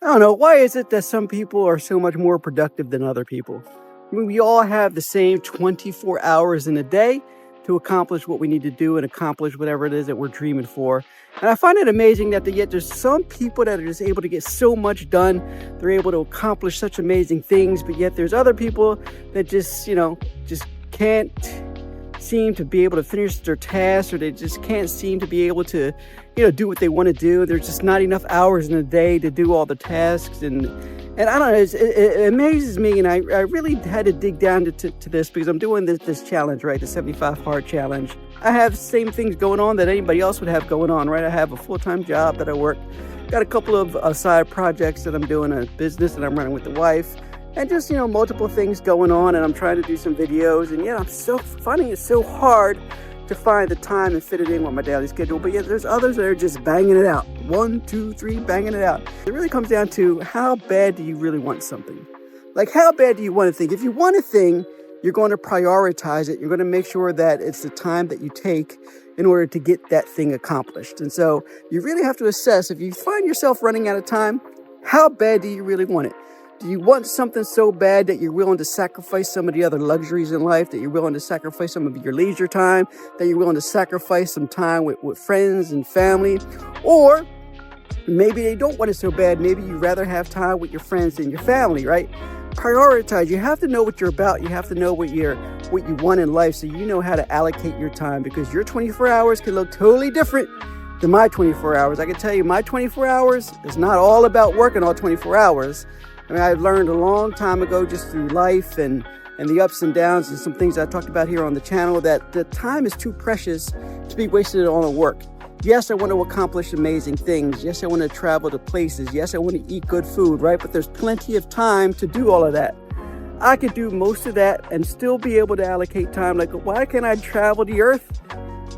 I don't know, why is it that some people are so much more productive than other people? I mean, we all have the same 24 hours in a day to accomplish what we need to do and accomplish whatever it is that we're dreaming for. And I find it amazing that yet there's some people that are just able to get so much done. They're able to accomplish such amazing things, but yet there's other people that just can't seem to be able to finish their tasks, or they just can't seem to be able to, do what they want to do. There's just not enough hours in a day to do all the tasks. And I don't know, it amazes me. And I really had to dig down to this because I'm doing this challenge, right? The 75 hard challenge. I have the same things going on that anybody else would have going on, right? I have a full-time job that I work. Got a couple of side projects that I'm doing, a business that I'm running with the wife. And just, multiple things going on, and I'm trying to do some videos. And I'm so finding it so hard to find the time and fit it in with my daily schedule. But there's others that are just banging it out. 1, 2, 3, banging it out. It really comes down to how bad do you really want something? Like, how bad do you want a thing? If you want a thing, you're going to prioritize it. You're going to make sure that it's the time that you take in order to get that thing accomplished. And so you really have to assess, if you find yourself running out of time, how bad do you really want it? Do you want something so bad that you're willing to sacrifice some of the other luxuries in life, that you're willing to sacrifice some of your leisure time, that you're willing to sacrifice some time with friends and family? Or maybe they don't want it so bad. Maybe you'd rather have time with your friends than your family, right? Prioritize. You have to know what you're about. You have to know what you want in life, so you know how to allocate your time, because your 24 hours can look totally different than my 24 hours. I can tell you my 24 hours is not all about working all 24 hours. I mean, I've learned a long time ago, just through life and the ups and downs and some things I talked about here on the channel, that the time is too precious to be wasted on work. Yes, I want to accomplish amazing things. Yes, I want to travel to places. Yes, I want to eat good food, right? But there's plenty of time to do all of that. I could do most of that and still be able to allocate time. Like, why can't I travel the earth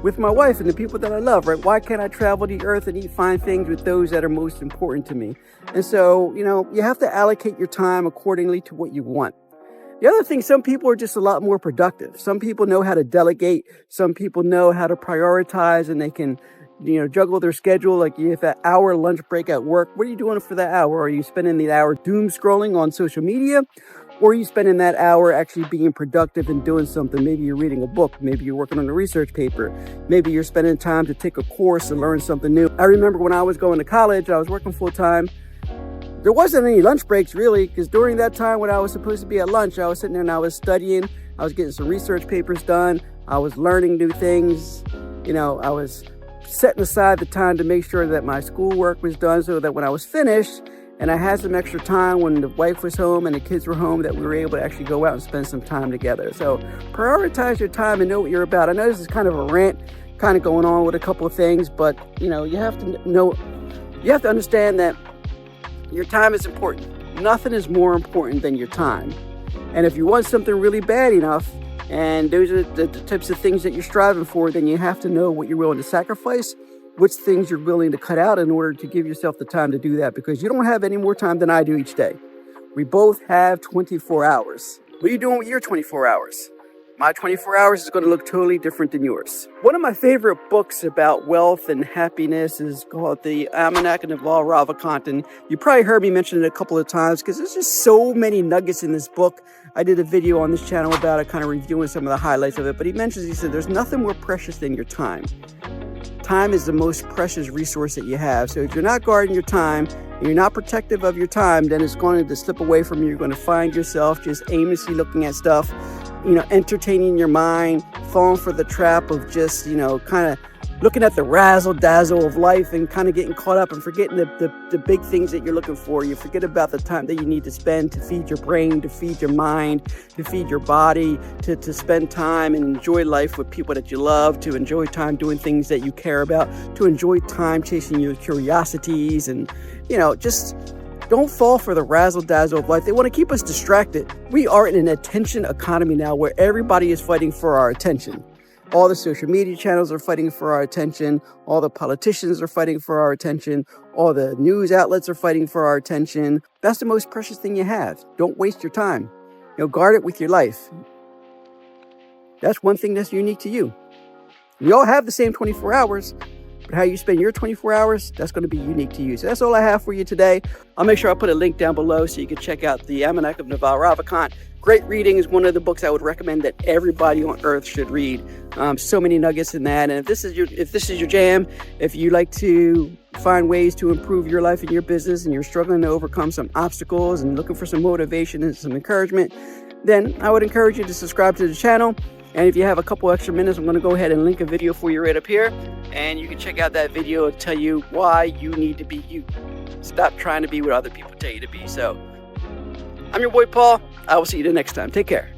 with my wife and the people that I love, right? Why can't I travel the earth and eat fine things with those that are most important to me? And so, you have to allocate your time accordingly to what you want. The other thing, some people are just a lot more productive. Some people know how to delegate. Some people know how to prioritize, and they can, juggle their schedule. Like, you have that hour lunch break at work. What are you doing for that hour? Are you spending the hour doom scrolling on social media? Or are you spending that hour actually being productive and doing something? Maybe you're reading a book. Maybe you're working on a research paper. Maybe you're spending time to take a course and learn something new. I remember when I was going to college, I was working full time. There wasn't any lunch breaks really, because during that time when I was supposed to be at lunch, I was sitting there and I was studying. I was getting some research papers done. I was learning new things. I was setting aside the time to make sure that my schoolwork was done, so that when I was finished, and I had some extra time when the wife was home and the kids were home, that we were able to actually go out and spend some time together. So prioritize your time and know what you're about. I know this is kind of a rant, kind of going on with a couple of things, but you have to understand that your time is important. Nothing is more important than your time. And if you want something really bad enough, and those are the types of things that you're striving for, then you have to know what you're willing to sacrifice, which things you're willing to cut out in order to give yourself the time to do that, because you don't have any more time than I do each day. We both have 24 hours. What are you doing with your 24 hours? My 24 hours is going to look totally different than yours. One of my favorite books about wealth and happiness is called The Almanac of Naval Ravikant. And you probably heard me mention it a couple of times because there's just so many nuggets in this book. I did a video on this channel about it, kind of reviewing some of the highlights of it. But he said, there's nothing more precious than your time. Time is the most precious resource that you have. So if you're not guarding your time, and you're not protective of your time, then it's going to slip away from you. You're going to find yourself just aimlessly looking at stuff, entertaining your mind, falling for the trap of just, kind of looking at the razzle dazzle of life and kind of getting caught up and forgetting the big things that you're looking for. You forget about the time that you need to spend to feed your brain, to feed your mind, to feed your body, to spend time and enjoy life with people that you love, to enjoy time doing things that you care about, to enjoy time chasing your curiosities, and, just don't fall for the razzle dazzle of life. They want to keep us distracted. We are in an attention economy now where everybody is fighting for our attention. All the social media channels are fighting for our attention. All the politicians are fighting for our attention. All the news outlets are fighting for our attention. That's the most precious thing you have. Don't waste your time. Guard it with your life. That's one thing that's unique to you. We all have the same 24 hours, But how you spend your 24 hours, that's going to be unique to you. So that's all I have for you today. I'll make sure I put a link down below so you can check out the Almanac of Naval Ravikant. Great reading, is one of the books I would recommend that everybody on earth should read. So many nuggets in that. And if this is your jam, if you like to find ways to improve your life and your business, and you're struggling to overcome some obstacles and looking for some motivation and some encouragement, then I would encourage you to subscribe to the channel. And if you have a couple extra minutes, I'm going to go ahead and link a video for you right up here, and you can check out that video and tell you why you need to be you. Stop trying to be what other people tell you to be. So I'm your boy Paul. I will see you the next time. Take care.